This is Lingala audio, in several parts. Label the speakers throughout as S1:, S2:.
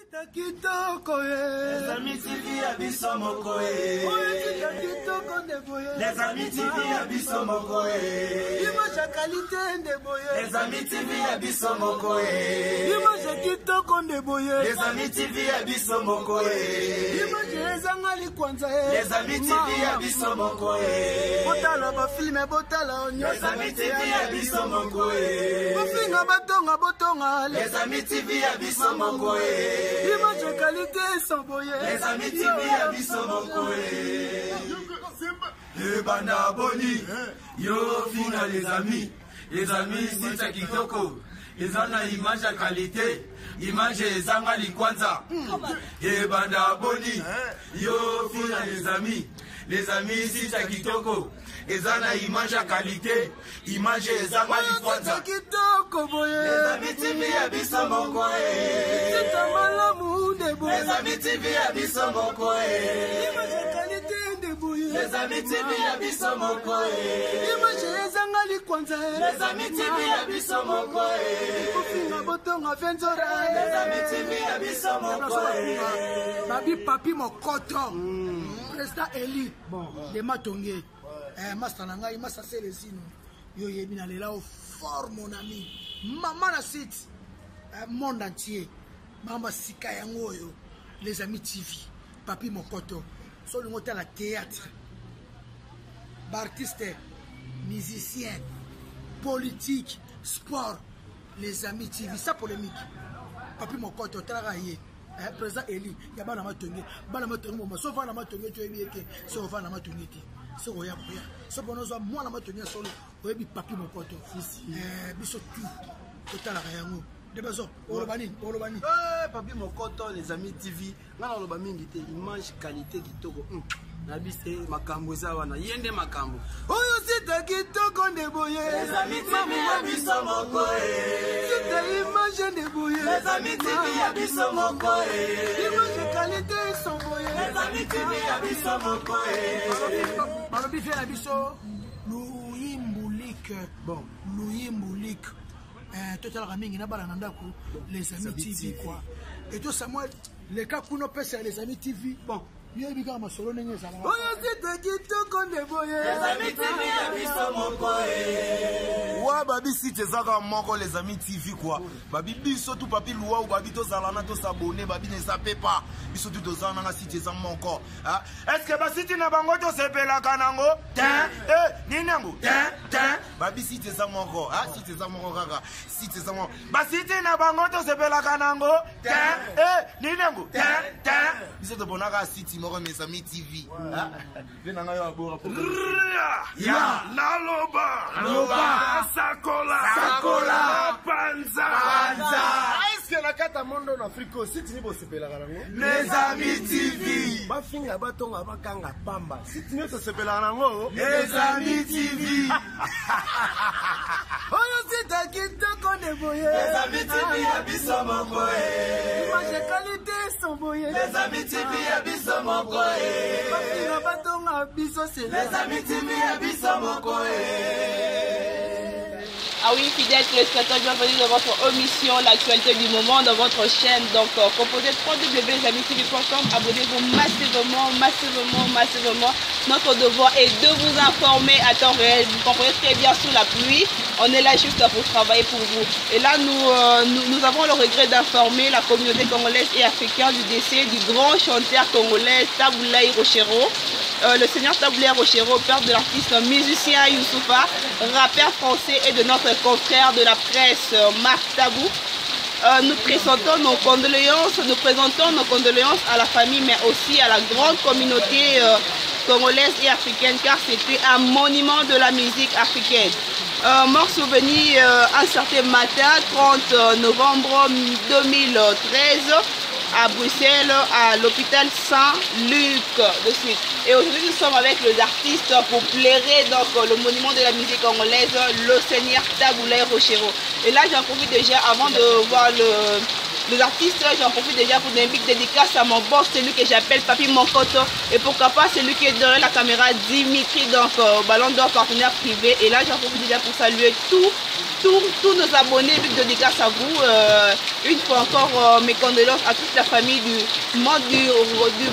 S1: Les amis TV abisso mokoe. Les amis TV abisso mokoe. Les amis TV abisso mokoe. Les amis TV abisso mokoe. Les amis TV abisso mokoe. Les amis TV abisso mokoe. Les amis TV abisso mokoe. Les amis TV abisso mokoe. Le banda boni, yo fina les amis c'est ça kitoko. Les ana image à qualité, image zanga likwanza. Le banda boni, yo fina les amis c'est ça kitoko. Les ana image à qualité, image zanga likwanza. Les amis TV abisso mokoe. Les amis TV abisso mokoe. Les amis TV abisso mokoe. Les amis TV abisso mokoe. Les amis TV abisso mokoe.
S2: Babi papi mokoto. Président Eli de Matongé. Master Nangai, Master Célestine. Yo yebina lela au fort mon ami. Maman na site monde entier. Mama sika yango yo. Les amis TV. Papi mokoto. Sur le moteur la théâtre. Artistes, musiciens, politique, sport, les amis TV, ça polémique. Papi Mokoto, travailler. Président Eli, il y a pas d'amatonné. Sauf à l'amatonné, tu es bien que sauf à l'amatonné. C'est roya roya. C'est pour nous, moi l'amatonné solo. Oui, Papi Mokoto. Biso tout. Total rien. De besoin. Olobani.
S3: Papi Mokoto, les amis TV. Ngana olobami ngité image qualité kitoko. Nabise makambo zawana yende makambo
S2: oyo sita kitoko ndeboye
S1: les amis TV abisso mokoe
S2: sita image ndeboye
S1: les amis TV abisso mokoe
S2: image qualité somboye
S1: les amis TV abisso mokoe
S2: balobi fait abisso luyimbulik total ramingi na bala ndako les amis TV quoi et tout Samuel les cas kuno pesa les amis TV bon. Les amis TV
S1: abisso mokoe.
S4: Wa babi si tezaka moko les amis TV quoi. Babi biso tout papi loi ou babi to zalana to s'abonner babi ne sape pas. Biso tout dozana na si tezama moko. Est-ce que ba siti na bango to sepela kanango? Ninango. Babi si tezama moko. Si tezama moko kaka. Si tezama. Ba siti na bango to sepela kanango? Ninango. Biso to bonaka siti mes amis TV.
S1: Ya Naloba Sakola Panza.
S3: Est-ce que la carte monde en Afrique aussi tu ne sais pas
S1: les amis TV.
S3: Ba finga batonga bakanga pamba. Si tu ne sais pas
S1: les amis TV.
S2: oyo sita kitoko ndeboye
S1: les amis TV abisso mokoe.
S2: image qualité somboye
S1: les amis TV abisso mokoe. Les amis TV abisso mokoe.
S5: Ah oui, fidèles téléspectateurs, bienvenue dans votre émission, l'actualité du moment, dans votre chaîne. Donc, composez www.lesiamitv.com. Abonnez-vous massivement. Notre devoir est de vous informer à temps réel. Vous comprenez très bien sous la pluie. On est là juste pour travailler pour vous. Et là, nous avons le regret d'informer la communauté congolaise et africaine du décès du grand chanteur congolais Taboulaye Rochero. Le seigneur Taboulaye Rochero, père de l'artiste musicien Youssoufa, rappeur français et de notre confrère de la presse Marc Tabou. Nous présentons nos condoléances à la famille, mais aussi à la grande communauté congolaise et africaine, car c'était un monument de la musique africaine. Mort souvenir un certain matin, 30 novembre 2013, à Bruxelles, à l'hôpital Saint-Luc de suite. Et aujourd'hui, nous sommes avec les artistes pour plairer donc le monument de la musique congolaise, le seigneur Taboulaye Rochero. Et là, j'en profite déjà avant de voir les artistes, j'en profite déjà pour donner une big dédicace à mon boss, celui que j'appelle Papi Mokoto. Et pourquoi pas celui qui est derrière la caméra, Dimitri, donc Ballon d'Or partenaire privé. Et là, j'en profite déjà pour saluer tous nos abonnés, big dédicace à vous. Une fois encore, mes condoléances à toute la famille du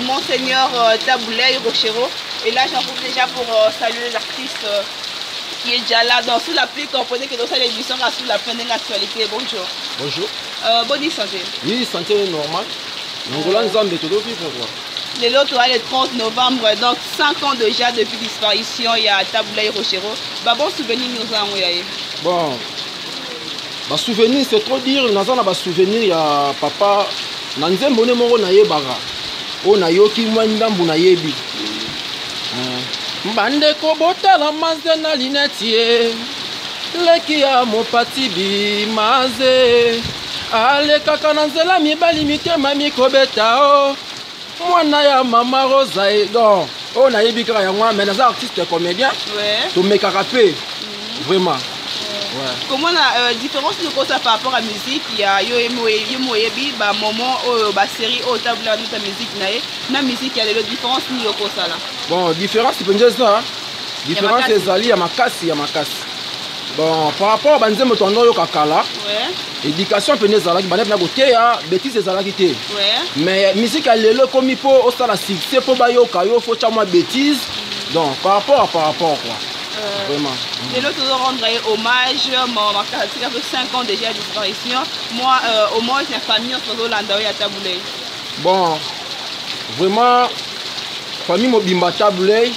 S5: Monseigneur Taboulay Rochero. Et là, j'en profite déjà pour saluer les artistes qui est déjà là. Dans Sous la pluie, comprenez que dans cette émission, sous la pleine d'actualité. Bonjour.
S6: Bonjour.
S5: Bonne santé.
S6: Oui, santé normale. Nous Zambé, tout pour toi.
S5: L'autre, le 30 novembre, donc 5 ans déjà depuis disparition, il y a Taboulay Rochero. Bon souvenir, nous avons eu.
S6: Bon, bah souvenir, c'est trop dire. Nous avons un souvenir, il y a papa. Nous avons un bonheur, na yebaga. On a yoki mwandambu na yebi. Mbandeko botala maze na lineti ye. Leki ya mopati bi maze. Ale kaka na nzela mibali mitema mikobeta o. Mwana ya mama Rosa Edon. On a yebi kaka ya mwa mais naza artiste comédien.
S5: Ouais.
S6: To me karape. Vraiment. Ouais.
S5: Comment la différence de quoi ça par rapport à la musique, il y a Yomoyebi, bah moment bah série au table de ta musique na musique il y a la différence ni quoi ça là.
S6: Bon, différence c'est pas ça. Différence c'est ali ya makasi. Bon, par rapport à banzembo tondo yo kakala.
S5: Ouais.
S6: Éducation pene zalaki banep na côté ya bêtise zalaki té.
S5: Ouais.
S6: Mais musique a lelo comme il faut au sala succès pour ba yo kayo faut cha moi bêtise. Donc par rapport quoi. Vraiment.
S5: Et l'autre rendre hommage, ça fait 5 ans déjà de disparition. Moi, hommage à la famille en Hollande et à Taboulay.
S6: Bon, vraiment, famille Mobimba Taboulay.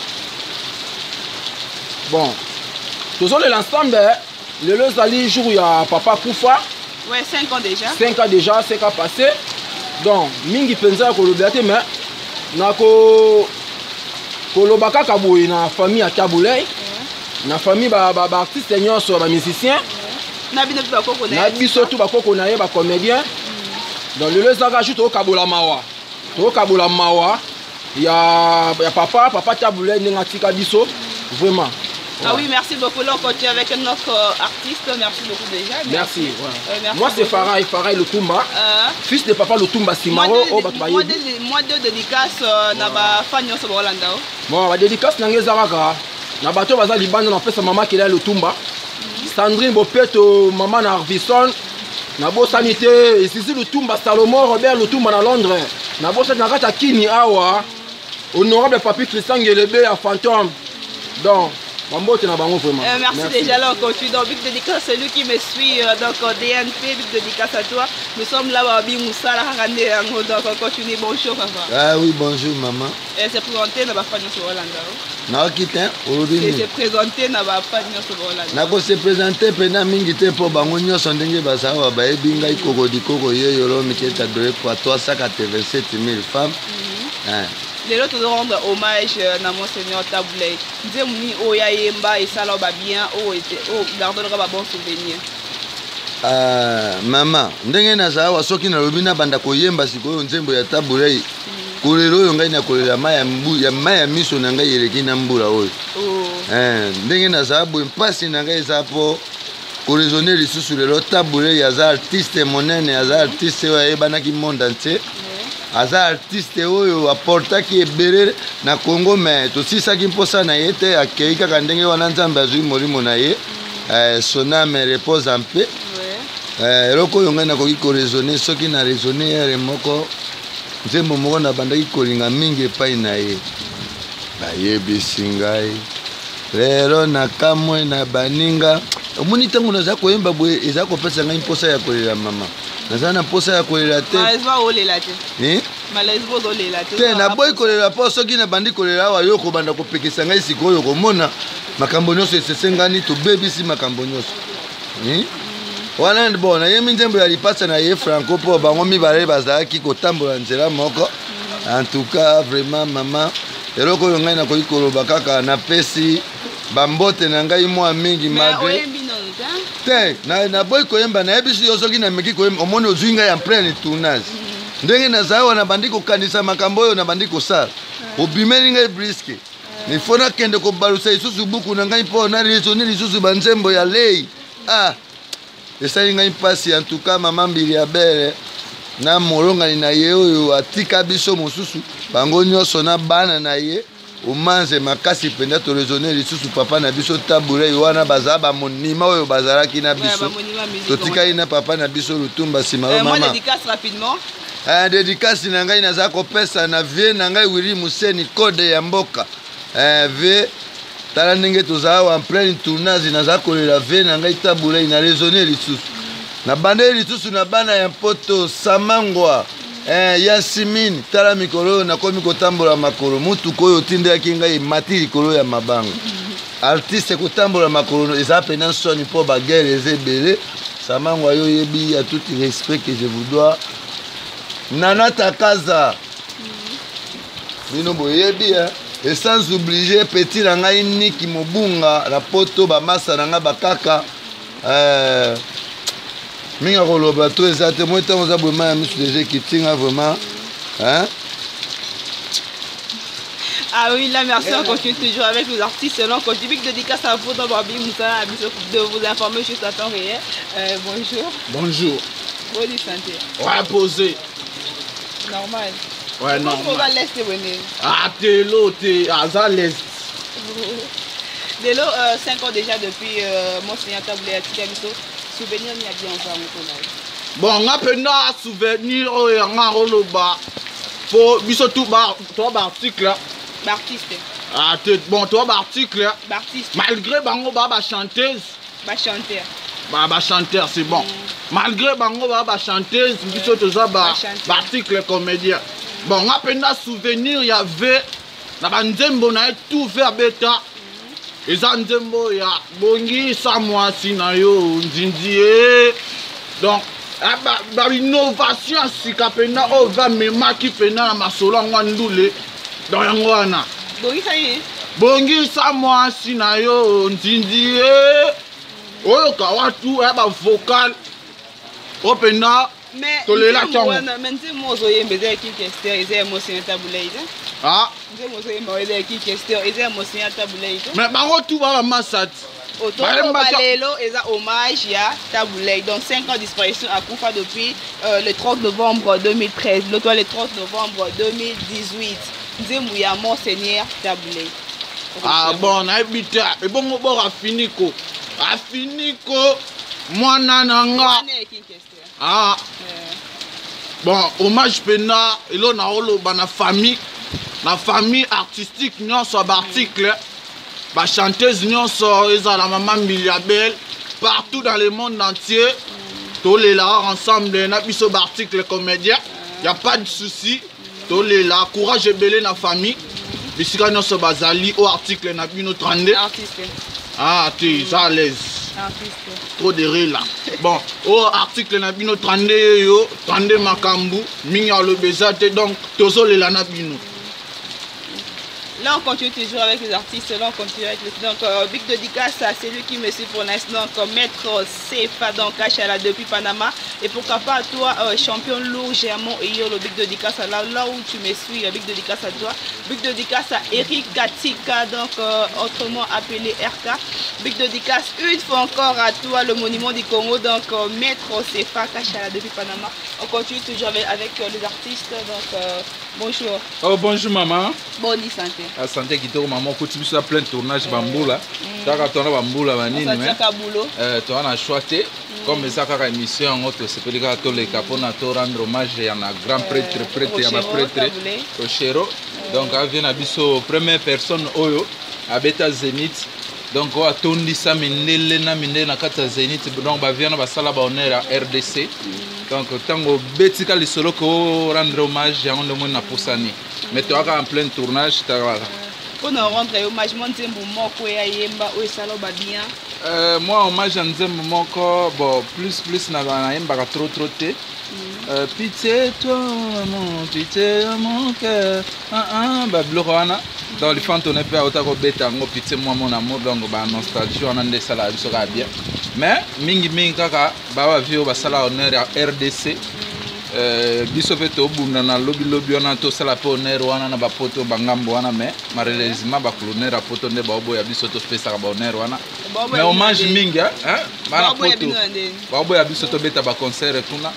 S6: Bon, tous l'ensemble, le Zali jour il y a papa Koufa.
S5: Ouais, 5 ans déjà.
S6: 5 ans déjà, 5 ans passés. Donc, mingi penza ko lobiate mais nako kolobaka kaboyi na famille à Taboulay. Na famille artiste nyonso ba musicien
S5: na
S6: biso tout ba koko na ye ba comédien donc le zaka juste au kabola mawa ya papa Taboulay ninga tika biso vraiment.
S5: Ah oui, merci beaucoup. Là, on continue avec notre artiste. Merci beaucoup déjà.
S6: Merci. Merci. Moi, c'est Farai Lutumba, fils de papa Lutumba Simaro.
S5: Moi, de dédicace, na ba fan nyonso ba Hollanda.
S6: Bon, la dédicace na ngezaraka. Na bato baza libanda na pesa mama Kela Lutumba. Sandrine Bopeto, maman na Arvison. Na bo sanité, ici Lutumba Salomon Robert Lutumba na Londres. Na bo sanité na kata kini awa. Honorable papi Christian Gelebe à Fantôme. Donc vraiment.
S5: Merci déjà, là on continue. Donc, big dédicace à celui qui me suit, donc DNP, big dédicace à toi. Nous sommes là, Babi Moussa, donc on continue. Bonjour, papa.
S7: Ah oui, bonjour, maman.
S5: Elle s'est présentée dans la famille sur Hollanda.
S7: Non, qui t'es aujourd'hui?
S5: Elle s'est présentée dans la famille sur Hollanda.
S7: Nako se présenter pendant mingite pour bangonyo sondenge basawa ba ebinga ikoko dikoko yeyolo miketa doé pour 387 000 femmes.
S5: Les autres rendre hommage à Monseigneur Taboulay. Nzemuni oyayemba et ça là va bien gardera ba bon souvenir.
S7: Maman, ndenge na sawa soki na lobina banda koyemba sikoyo nzembo ya Taboulay. Kolelo yo ngai na kolela maya miso na ngai eleki na mbula oyo. Ndenge na sawa mpasi na ngai zapo koraisonner lisusu lelo Taboulay aza artiste monene, aza artiste oyo ebanaki monde entier. Aza artiste oyo aportaki ebele na Congo mais tosisaki mposa na ye te akei kaka ndenge wana Nzambe azwi molimo na ye. Son âme repose en paix. Eloko oyo ngai nakoki koraisonner soki na raisonner ere moko nzembo moko na bandaki kolinga mingi epai na ye bayebisi ngai lelo na kamwe na baninga omoni ntango naza koyemba boye eza kopesa ngai mposa ya kolela mama naza na mposa ya kolela te te naboyi kolela mpo soki na bandi kolela awa yo kobanda kopekisa ngai sikoyo komona makambo nyonso esesengani tobebisi makambo nyonso wana bon nayemi nzembo ya lipasa na ye franco mpo bango mibale bazalaki kotambola nzela moko en tout cas vraiment mama eloko oyo ngai nakoki koloba kaka napesi bambote na ngai mwa mingi malgré te naboyi koyemba nayebisi yo soki nameki koyemba omoni ozwi ngai en pleine tournage ndenge nazali wana bandi kokanisa makambo oyo na bandi kosala obimeli ngai briske ifo nakende kobalusa lisusu buku na ngai mpo na raisonne lisusu banzembo ya lei esali ngai mpasi en tout cas mama mbili ya bele na molongani na ye oyo atika biso mosusu bango nyonso na bana na ye omanze makasi mpenza toraisonne lisusu papa na biso Tabulei wana bazala bamonima oyo bazalaki na biso totikali na papa na biso Lutumba nsima yo mama dédicace na ngai naza kopesa na vie na ngai Wili Museni kode ya mboka vie tala ndenge tozala en pleine tournage naza kolela vie na ngai Tabulei na raisonne lisusu na bande lisusu na bana ya poto Samangwa Yasimine tala mikolo nakomi kotambola makolo mutu koyo tindaki ngai mati likolo ya mabanga artiste kotambola makolo eza pena soni po bagere ezebele Samangwa yo yebi à tout respect que je vous dois Nana Takaza bino boyebi et sans oublier petit na ngai Niki Mobunga la poto ba masa na nga bakaka minga koloba to ezate moi tant za boma ya misu déjà qui tinga vraiment
S5: Ah oui, là merci, on continue toujours avec les artistes. On continue avec dédicace à vous dans Babi Moussa, de vous informer juste à temps réel. Bonjour.
S8: Bonjour.
S5: Bonne santé.
S8: Ouais, posé.
S5: Normal.
S8: Ouais, normal.
S5: Comment va l'Est venir?
S8: Ah, t'es l'eau, t'es à l'Est.
S5: Dès l'eau, 5 ans déjà depuis Monseigneur Tabulei à Tikabiso. Souvenir, il y a bien encore un
S8: bon, on a un souvenir, on a un pour biso tout toi article
S5: Baptiste.
S8: Ah bon toi article
S5: Baptiste.
S8: Malgré bango ba chanteuse.
S5: Ba chanteur.
S8: Ba chanteur c'est bon. Malgré bango ba chanteuse biso toza ba article comédien. Bon on a un souvenir il y avait na banzembo na tout vers beta. Eza nzembo ya bongi sa mwasi na yo nzinzie. Donc ba innovation sika pena o va memaki pena na masolo ngandule dans yango wana
S5: bongi sa ye
S8: bongi sa mwasi na yo nzinzie oyo ka watu ba vocal o pena tolela chango
S5: mais nzembo zo yembeza ki question eza Monseigneur Tabulei
S8: ah
S5: nzembo zo yembeza ki question eza Monseigneur Tabulei
S8: mais bango tout ba masat
S5: Balelo est un hommage à Tabulei. Donc 5 ans de disparition à Koufa depuis le 30 novembre 2013. Le 30 novembre 2018. Nzemouya Monseigneur Tabulei.
S8: Ah bon, on a habité. Et bon, on a fini ko. A fini ko. Moi nananga. Ah. Bon, hommage pena. Et là on a holo bana famille. La famille artistique non soit article. La chanteuse nyonso la maman Miliabel partout dans le monde entier tous les là ensemble na biso article comédien il y a pas de souci tous les là courage et belé na famille bisika nyonso bazali au article na bino 32
S5: artiste
S8: ah tu es à l'aise
S5: artiste
S8: trop de rire là bon au article na bino 32 yo 32 makambu minga le bezate donc tozo le la na bino.
S5: Là, on continue toujours avec les artistes. Là, on continue avec les... Donc, big dédicace à celui qui me suit pour l'instant, comme Maître Sefa, donc Kachala depuis Panama. Et pourquoi pas à toi, champion lourd, Germont et yo, le big dédicace là où tu me suis, big dédicace à toi. Big dédicace à Eric Katika, donc autrement appelé RK. Big dédicace une fois encore à toi, le monument du Congo, donc Maître Sefa, Kachala depuis Panama. On continue toujours avec les artistes. Donc, bonjour.
S9: Oh, bonjour maman.
S5: Bonne santé.
S9: La santé qui te maman continue sur plein de tournage bamboula. Taka tona bamboula banini mais tu as choisi comme ça ka émission en autre c'est peut dire que les capona to rendre hommage à un grand prêtre à ma prêtre Rochero. Donc a vient abiso première personne oyo à Beta Zénith. Donc on a tourné ça mindele na kata Zénith donc ba vient ba sala ba honneur à RDC. Donc tango betika lisolo ko rendre hommage à on na posani. Mais tu as en plein tournage, tu as...
S5: Pour nous rendre hommage, moi,
S9: moi, hommage à Nzembo Moko, bon, plus, na trop té. Pitié, toi, mon pitié, mon cœur. Blorana. Dans les fans, on est pas autant que bêta, pitié, moi, mon amour, donc, nostalgie, on a des salades, ça va bien. Mais, mingi, kaka, vieux, sala honneur à RDC. Biso pe to bunda na lobby wana to sala pe honneur wana na bapoto bangambo wana mais malheureusement ba colonel a poto ne ba oboya biso to pesa ba honneur wana mais hommage mingi hein bana poto ba oboya biso to beta ba concert kuna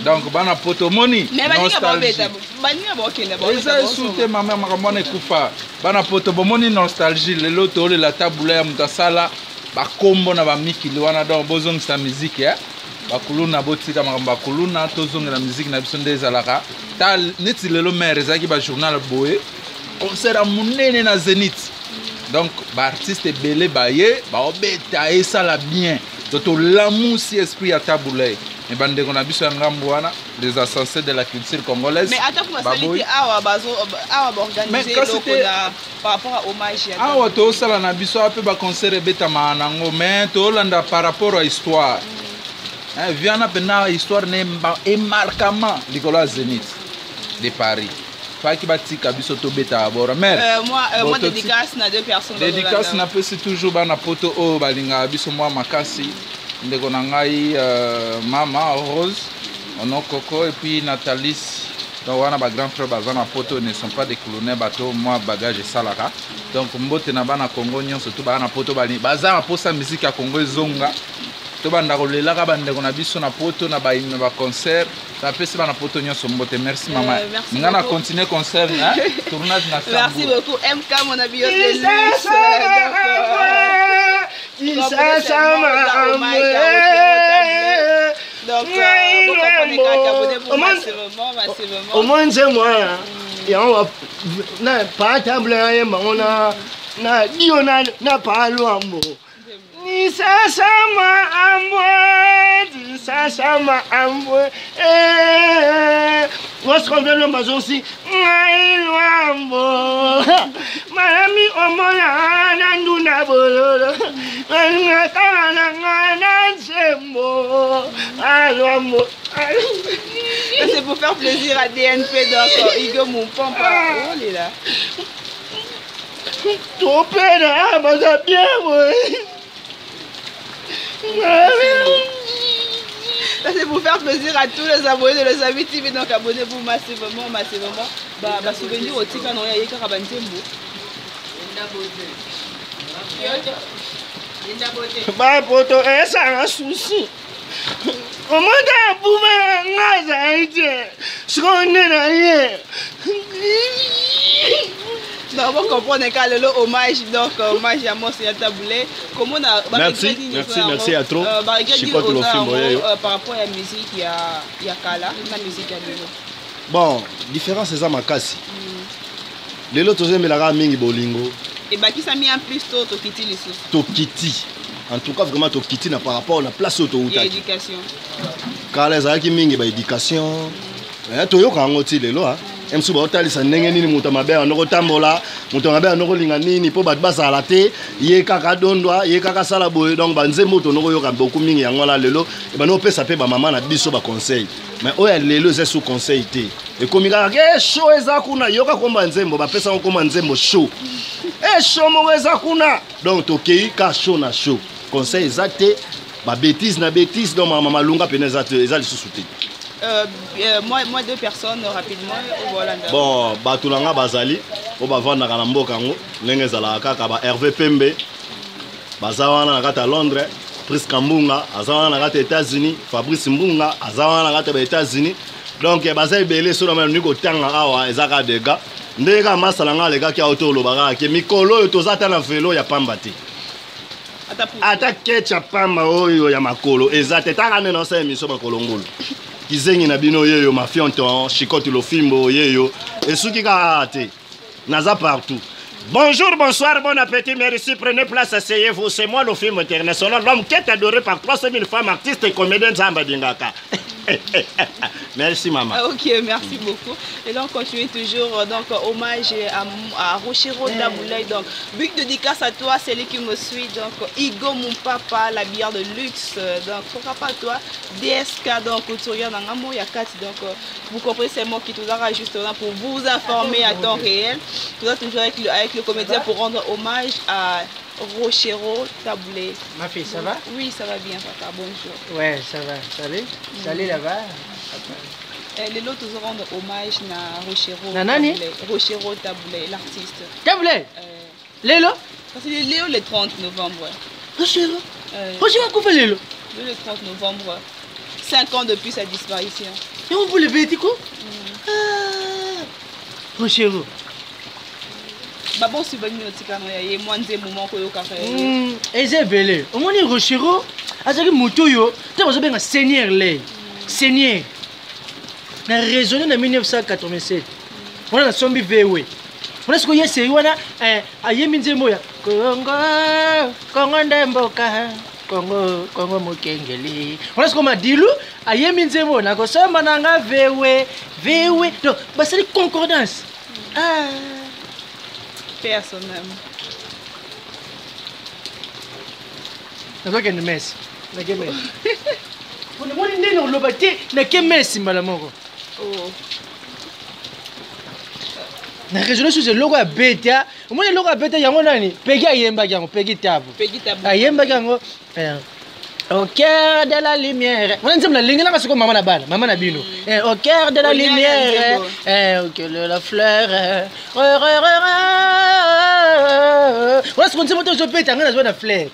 S9: Donc bana poto moni nostalgie. Eza esute mama makamona ekufa. Bana poto bomoni nostalgie lelo to le la tabula ya mutasala bakombo na bamikili wana donc bozongisa musique hein. Bakuluna botika makambo bakuluna tozongela musique na biso ndezalaka. Ta neti lelo mère ezaki ba journal boye. Concert monene na Zénith. Donc ba artiste belé baye ba obeta esala bien. Toto l'amour si esprit à tabula. Et bande qu'on a vu sur Ngambouana, les insensés de la culture congolaise.
S5: Mais attends, pour ma organiser par rapport à hommage.
S9: Ah ouais, tout ça là, on a vu ça un peu bas concert et bêta manango, mais tout là par rapport à l'histoire. Viens à peine histoire n'est marquement Nicolas Zénith de Paris. Pas qui bâtit kabiso to bêta à bord. Mais
S5: moi dédicace na deux personnes.
S9: Dédicace na peut c'est toujours bana poto o balinga biso moi makasi. Ndeko na ngai mama Rose ono Coco et puis Nathalie donc wana ba grand frère bazana poto ne sont pas des colonels bateau moi bagage salaka donc mbote na bana Congo nyonso to bana poto bali bazana posa musique ya Congo zonga to banda kolela ka bandeko na biso na poto na ba concert ta pesi bana poto nyonso mbote merci mama ngana continuer concert hein tournage na
S5: merci beaucoup MK mon ami de donc
S10: au moins c'est moi et on va na pas table na diona na pas loambo ni sasa ma ambo sasa ma ambo what's going on maison si ngai loambo mami omona na nduna bololo nga kana ngana sembo aloambo.
S5: C'est pour faire plaisir à DNP donc Igo mon pampa oh là
S10: ton père va bien ouais.
S5: Ça c'est pour faire plaisir à tous les abonnés de les amis TV donc abonnez-vous massivement bah souvenir au tika non ya yeka kabantembo
S10: ba poto esa un souci comment t'as pouvé ngaza ite seconde na ye
S5: non, vous comprenez qu'à le hommage, donc hommage à mon Seigneur Taboulé. Comment on a
S10: merci à trop.
S5: Par rapport à la musique, il y a Kala, la musique à Lelo.
S10: Bon, différence c'est ça ma casse. Lelo tozé melara mingi bolingo.
S5: Et bah qui s'est mis en plus Tokiti les sous.
S10: Tokiti. En tout cas vraiment Tokiti na par rapport à la place auto
S5: uta. Éducation.
S10: Kala za ki mingi ba éducation. Toyoka ngoti lelo hein. Msuba otalisa ndenge nini mutu mabe anoko tambola mutu mabe anoko linga nini po bat basala te ye kaka dondwa ye kaka sala boye donc banzembo to noko yoka beaucoup mingi yango la lelo e bano pesa pe ba mama na biso ba conseil mais oya lelo c'est sous conseil te e komika ke show eza kuna yoka komba nzembo ba pesa ngoma nzembo show e show mo eza kuna donc tokei ka show na show conseil exacte ba bêtise na bêtise donc mama lunga peneza te eza lisusu te.
S5: Moi deux personnes rapidement voilà.
S10: Bon batulanga bazali o bavanda kana mboka ngo ndenge zala kaka ba Hervé Pembe bazawana na kata Londres Prince Kambunga azawana na kata États-Unis Fabrice Mbunga azawana na kata ba États-Unis donc bazai belé sur la niko tanga awa ezaka dega ndeka masalanga leka ki auto lobaka ke mikolo to zata na vélo ya pambati ata kecha pamba oyo ya makolo ezate taka neno sa émission makolo ngolo kizengi na bino yeyo mafionton chikoto lofimbo yeyo esuki ka te naza partout. Bonjour, bonsoir, bon appétit, merci, prenez place, asseyez-vous. C'est moi le film international, l'homme qui est adoré par 300 000 femmes, artistes et comédiens Zamba Dingaka. Merci maman.
S5: Ok, merci beaucoup. Et là on continue toujours, donc hommage à Rochero Taboulé. Donc, big dédicace à toi, c'est lui qui me suit. Donc, Igo mon papa, la bière de luxe. Donc, pourquoi pas toi, DSK, donc couturier dans Ngamo Yakati. Donc, vous comprenez, c'est moi qui tout là juste là pour vous informer à temps réel. Tout ça toujours avec le comédien pour rendre hommage à Rochero Taboulé.
S11: Ma fille, ça va?
S5: Oui, ça va bien, papa. Bonjour.
S11: Ouais, ça va. Salut. Salut là-bas.
S5: Les autres rendent hommage à Rochero
S11: Taboulé.
S5: Rochero Taboulé, l'artiste.
S11: Taboulé? Lélo?
S5: Parce que Léo le 30 novembre.
S11: Rochero? Rochero, quoi fait Lélo?
S5: Le 30 novembre. 5 ans depuis sa disparition.
S11: Et on peut le bético. Rochero.
S5: Babon subvenir tika no ya moi nze moment ko yo ka fa.
S11: Ezebele. Au moins Rochero, azaki moto yo, te bazo benga seigneur le. Seigneur. Na raisonné en 1987. On a sombi vewe. On a ce que yese wana ayemi nzembo ya Kongo ndemboka. Kongo mokengeli. On a ce qu'on dilu ayemi nzembo na ko samba nanga vewe. Donc c'est une concordance.
S5: Personnel.
S11: Nazoke Messi. Na Messi. On demande neno lobate na ke Messi malamoko.
S5: Oh.
S11: Na raisonner sur ce logo à beta. Moi le logo à beta yango nani? Pegi ayemba yango, pegi tabu.
S5: Pegi tabu.
S11: Ayemba yango. Au cœur de la lumière. On dit la ligne là parce que maman na bana, maman na bino. Au cœur de la lumière. Au cœur de la fleur. On a ce qu'on dit moto je peux t'en aller na fleur.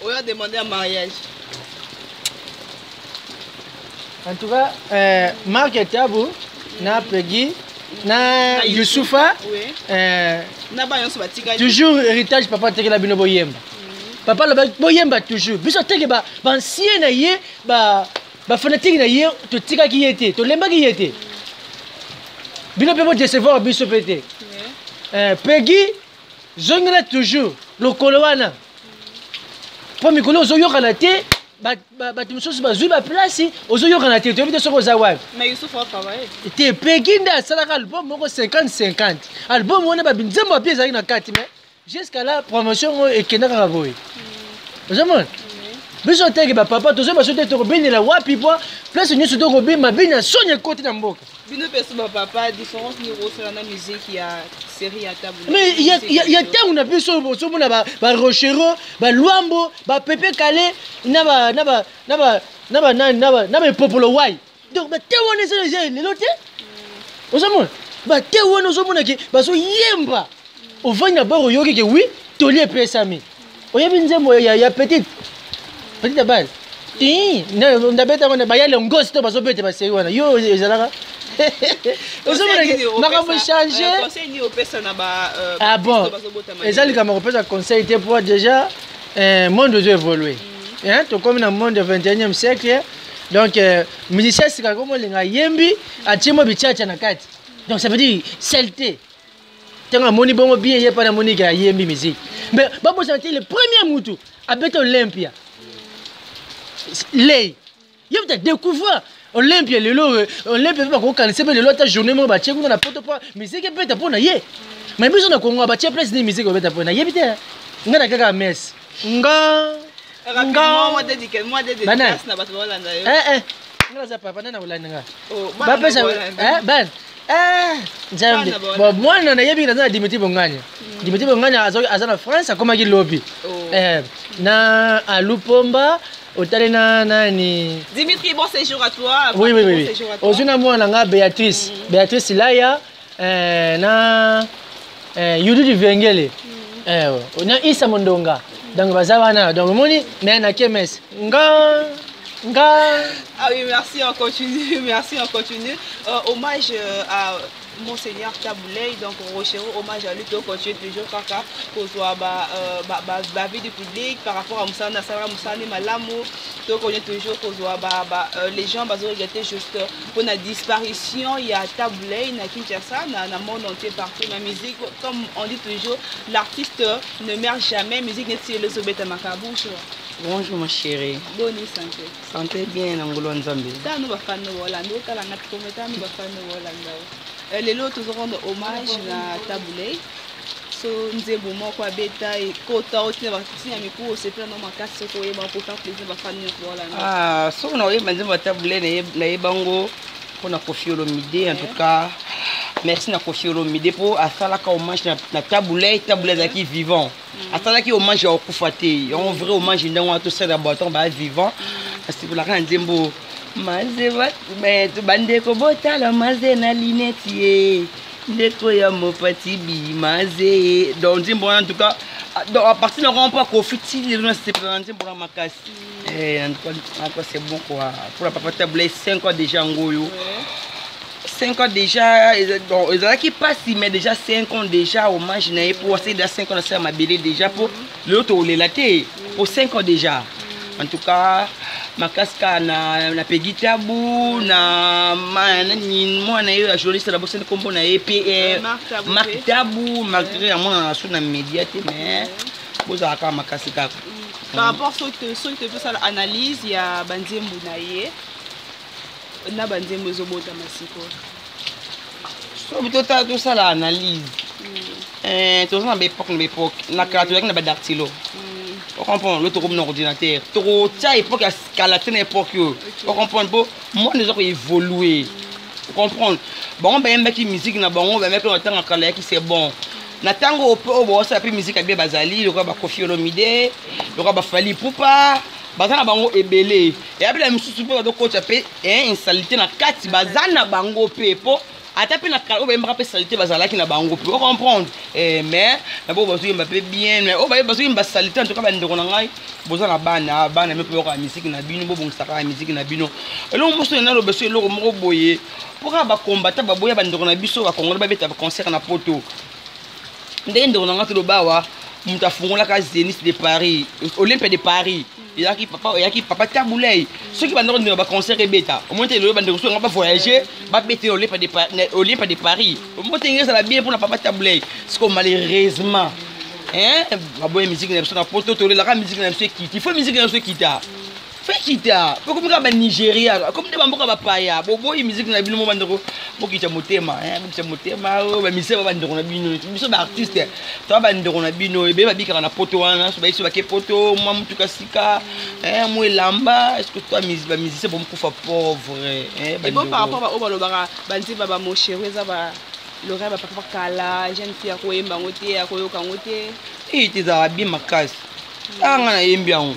S5: On a demandé un mariage.
S11: En tout cas, Marc et Tabou, na Peggy, na Youssoufa, toujours héritage papa teke la bino boyemba. Papa la boyemba toujours. Biso teke ba ancien na ye ba fanatique na ye to tika ki yete, to lemba ki yete. Bino pe bo décevoir biso pété. Peggy zongela toujours lokolo wana. Po mikolo zo yokana te. Bato mosusu bazwi baplace ozoyokana te toyebi te soki oza wapi.
S5: Mais Youssouf a travaillé.
S11: Te Peggy nde asalaka album moko 50-50. Album wana babinzembo api ezalaki na kati mais jusqu'à la promotion oyo ekenda kaka boye. Ozomona? Biso teke bapapa tozoyi baso te tokobinela wapi po place nyonso tokobima bina soni ekoti na mboka.
S5: Bino peso bapapa différence ni rosala na musique ya série à table.
S11: Mais il y a tant on a vu sur ba Rochero, ba Luambo, ba Pepe Calais, na ba popolo wai. Donc ba te wona c'est les loté. Ozamona, ba te wona ozomona ki ba so yemba. Ovanya ba royoki ke oui, tolie pesami. Oyebi nzembo ya petite balle. On ndabeta on ba ya le ngosto ba so bete ba série wana. Yo ezalaka. Ah bon, ezali kama kopesa conseil te pour déjà monde doit évoluer. Hein, to comme dans le monde du 21e siècle. Donc musicien c'est comme linga yembi atimo bichacha na kati. Donc ça veut dire saleté. Tanga moni bongo bien yé pas na moni ka yembi musique. Mais babo sentir le premier mutu à Beto Olympia. Les il faut découvrir Olympia Olympia va kokanisa pe lelo ta journée mo ba tche kuna na poto pa musique beta pona ye. Mais biso na Congo ba tche place ni musique beta pona ye bita. Ngana kaka mess.
S5: Moi dédicace na bato balanda yo.
S11: Ngala za papa na ulanda nga. Ba pesa ban. Jambi. Bon moi na yebi na Dimitri Bonganya. Dimitri Bonganya azana France akoma ki lobby. Na Alupomba Otale nani
S5: Dimitri, bon séjour à toi.
S11: Oui. Ozuna mwana nga Béatrice. Béatrice Laya na Yudi Vengele. Na Isa Mondonga. Donc bazawana donc moni mais na kemes.
S5: Ah oui, merci, on continue. Hommage à Monseigneur Taboulay, donc Rochero, hommage à lui, on continue toujours kaka pour soit la vie du public par rapport à Moussana Sara Moussani Malamou, donc on est toujours pour soit les gens basent regretter juste pour la disparition. Il y a Taboulay, na Kinshasa, na monde entier partout. La musique, comme on dit toujours, l'artiste ne meurt jamais. Musique n'est le sobeta makabouche.
S12: Bonjour ma chérie.
S5: Bonne santé.
S12: Santé bien na ngolo nzambe.
S5: Ça nous va faire nous voilà, nous kala na kometa nous va faire nous voilà. Les lots toujours rendre hommage à Taboulay. So nzembo moko abeta et kota otina ba tina miku c'est plein no makasi ko yeba pour faire plaisir ba famille voilà.
S12: Ah, so na yeba nzembo Taboulay na yebango pona Koffi Olomide en tout cas. Merci na Koffi Olomide pour asalaka hommage na Taboulay zaki vivant. Asalaki hommage au kufate. On vrai hommage ndango to ça bâton ba vivant. Parce que la nzembo maze mais to bande ko botala maze na lineti ndeko ya mopati bi maze donc nzembo en tout cas Donc à partir de rond-point Kofi il s'est présenté pour la Makassi. En tout cas c'est bon quoi. Pour la Papa Taboulay 5 ans déjà en Goyo. 5 ans déjà, ils ont qui passent, mais déjà 5 ans déjà, hommage pour essayer de 5 ans de ma belle déjà pour l'autre les latés pour 5 ans déjà. En tout cas, ma casque na Peggy Tabou, na moi na eu la journaliste la bosse de compo na EP Marc Tabou, malgré à moi sur la médiaté mais vous avez ma casque.
S5: Par rapport à ce que tu fais l'analyse, il y a Banzembo Naye. Na Banzembo Zobota Masiko.
S12: Tout ça l'analyse. Tout ça à l'époque, na caractéristique na badactylo. On comprend l'autre groupe ordinateur. Trop ça époque à la telle époque. On comprend pas. Moi nous avons évolué. On comprend. Bon ben mec qui musique na bon ben mec on attend à qui c'est bon. Natango au bon ça puis musique à bien Bazali, le roi ba Kofi Olomide, le roi ba Fally Ipupa. Bazana bango ebele et après la mususu pe do coach pe une salité na kati bazana bango pe po ata pe na kalo be mra pe salité bazala ki na bango pe comprendre mais na bo bazu mba pe bien mais o ba bazu mba salité en tout cas ba ndeko na ngai bozana bana me pe ko musique na bino bo bongisa musique na bino elo musu na lo beso elo mo boye pour ba combattre ba boya ba ndeko na biso ba kongola ba beta ba concert na poto ndenge ndeko na ngati lo bawa muta fungola ka Zénith de Paris Olympe de Paris. Il y a qui papa Taboulay. Ceux qui vont dans le concert et bêta. Au moins, ils vont pas voyager, va bêter au Olympe de Paris. Au moins, ils vont bien pour la papa Taboulay. C'est comme malheureusement. Hein? La bonne musique, la musique, il faut musique, fais quitter. Pourquoi on va Nigeria? Comme des bambous va paya. Bobo musique na bino bandoko. Boki cha motema, boki cha motema. Ba mise ba bandoko na bino. Biso ba artiste. To ba bandoko na bino. Ebe ba bika na poto wana. So ba iso ba ke poto. Moi mutuka sika. Moi lamba. Est-ce que toi ba musicien bon kufa pauvre.
S5: Et bon par rapport au balobara, banzi baba mo chéri za ba le rêve papa kala, jeune fille ko yemba ngote, ko yoka ngote.
S12: Iti za bi makasi. Anga na yembiango.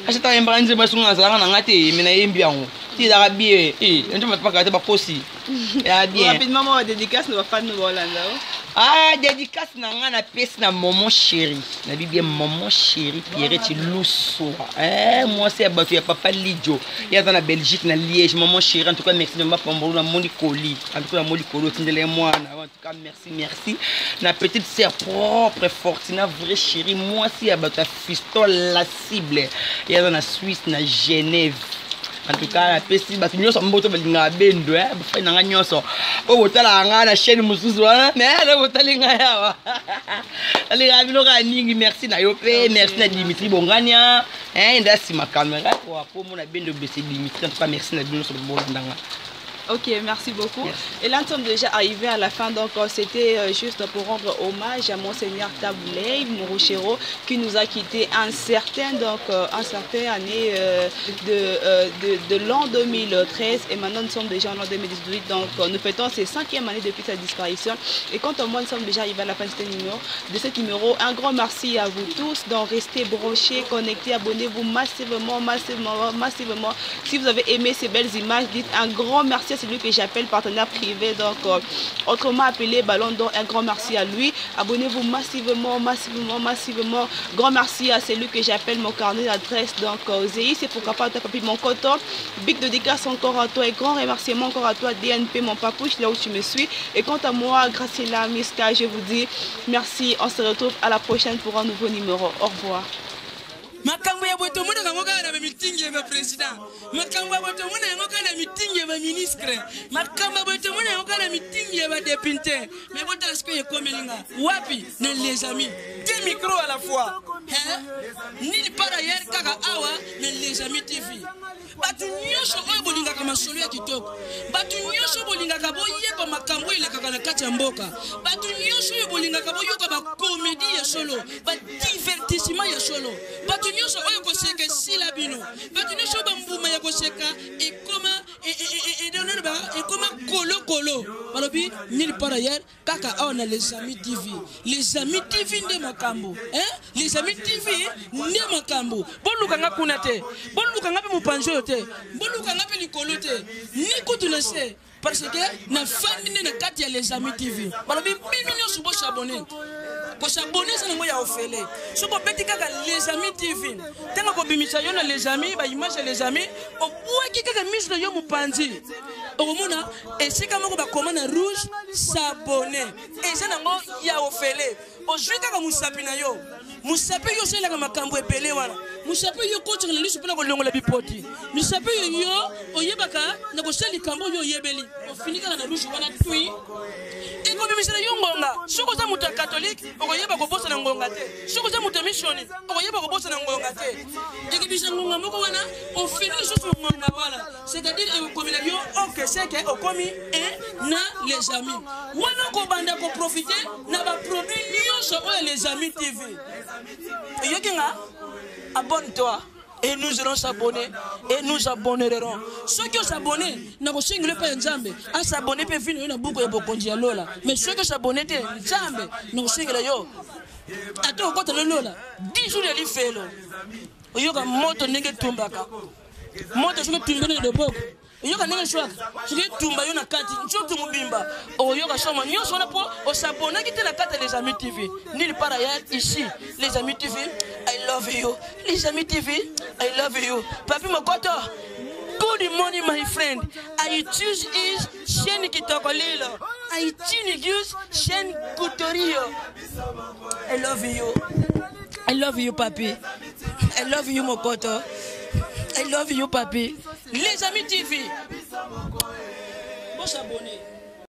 S12: Acheta yemba nze basunga za na ngate mina yembiango. Ti da bien nje mpa ka te ba kosi. Ya bien.
S5: Rapidement moi dédicace no fan no Hollande.
S12: Ah dédicace na nga na pesi na maman chérie. Na bibie maman chérie Pierrette Lousso. Moi c'est batu ya papa Lidio. Ya dans la Belgique na Liège maman chérie en tout cas merci de m'a pambolo na Moli Koli. En tout cas Moli Koli tindele moi en tout cas merci. Na petite sœur propre Fortina vraie chérie moi si ya batu fiston la cible. Ya dans la Suisse na Genève. En tout cas, la peste, parce que nous sommes beaucoup de gens qui ont fait des choses. On a fait la chaîne Moussouzou, mais on a fait les gens. Les gens, merci Nayope, merci à Dimitri Bongania. Et là, c'est ma caméra. Pour moi, on a bien de baisser Dimitri. En tout cas, merci à Dimitri Bongania.
S5: Ok, merci beaucoup. Merci. Et là, nous sommes déjà arrivés à la fin. Donc, c'était juste pour rendre hommage à Monseigneur Taboulay Mourouchero qui nous a quitté en certaine année de l'an 2013. Et maintenant, nous sommes déjà en l'an 2018. Donc, nous fêtons ces 5e année depuis sa disparition. Et quant à moi, nous sommes déjà arrivés à la fin de cet numéro. Un grand merci à vous tous. Donc, restez branchés, connectés, abonnez-vous massivement. Si vous avez aimé ces belles images, dites un grand merci à celui que j'appelle partenaire privé, donc autrement appelé Ballon d'Or. Un grand merci à lui. Abonnez-vous massivement. Grand merci à celui que j'appelle mon carnet d'adresse, donc Zéhi, c'est pourquoi pas ta papi mon coton. Big dédicace encore à toi et grand remerciement encore à toi DNP mon papouche là où tu me suis. Et quant à moi, Graciela Miska, je vous dis merci. On se retrouve à la prochaine pour un nouveau numéro. Au revoir.
S13: Makambo ya boto mona kangoka na meeting ya president. Makambo ya boto mona kangoka na meeting ya ministre. Makambo ya boto mona kangoka na meeting ya député. Mais boto est-ce que y komelinga? Wapi na les amis? Deux micros à la fois. Ni par ailleurs kaka awa na les amis TV. Batu nyosho oyo bolingaka masolo ya kitoko. Batu nyosho bolingaka boyeba makambo elekaka na kati ya mboka. Batu nyosho oyo bolingaka boyoka ba comédie ya solo, ba divertissement ya solo. Batu nyosho oyo koseka sila bino. Batu nyosho ba mbuma ya koseka ekoma kolo. Balobi ni par ailleurs kaka awa na les amis TV. Les amis TV nde makambo. Les amis TV nde makambo. Boluka nga kuna te. Boluka nga pe mupanjo te. Boluka nga pe likolo te. Ni kutu na se. Parce que na famille na kati ya les amis TV. Balobi bino nyoso bo s'abonner. ko s'abonner ça ngo ya ofele soko beti kaka les amis TV tanga ko bimisa yo na les amis ba image les amis o bwaki kaka mise yo mupanzi okomona esika moko ba komana rouge s'abonner et ça nango ya ofele ozwi kaka musapi na yo musapi yo selaka makambo ebele wana musapi yo kotsaka na lisu mpona kolongola bipoti musapi yo oyebaka na kosala likambo oyo oyebeli ofini kaka na rouge wana tui ekobimisela yo ngonga soki oza moto ya katholike okoyeba kobosa na ngonga te soki oza moto ya misioni okoyeba kobosa na ngonga te ekobimisa ngonga moko wana ofini lisusu ngonga wana c'est-à-dire ekokomela yo okeseke okomi na les amis wana okobanda koprofite na baproduit nyonso oyo les amis TV eyoki nga abonne-toi et nous allons s'abonner et nous abonnerons. Ceux qui s'abonnent, n'a pas single pas Nzambe. À s'abonner peut finir une boucle et bokondi lola. Mais ceux qui s'abonnent, Nzambe, nous single yo. Attends, quand le lola, 10 jours de l'ifelo. Oyoka moto nenge tumbaka. Moto je me tumbene de bok. Oyoka nenge swak. Je vais tumba yo na kati. Nchoto mubimba. Oyoka soma nyonso na po o s'abonner qui te la carte les amis TV. Nulle part ailleurs ici, les amis TV. I love you. Les amis TV, I love you. Papi Mokoto, good morning, my friend. I choose is Shen Kitokolilo. I choose Shen Kutorio. I love you. I love you, papi. I love you, Mokoto. I love you, papi. Les amis TV. Bon s'abonner.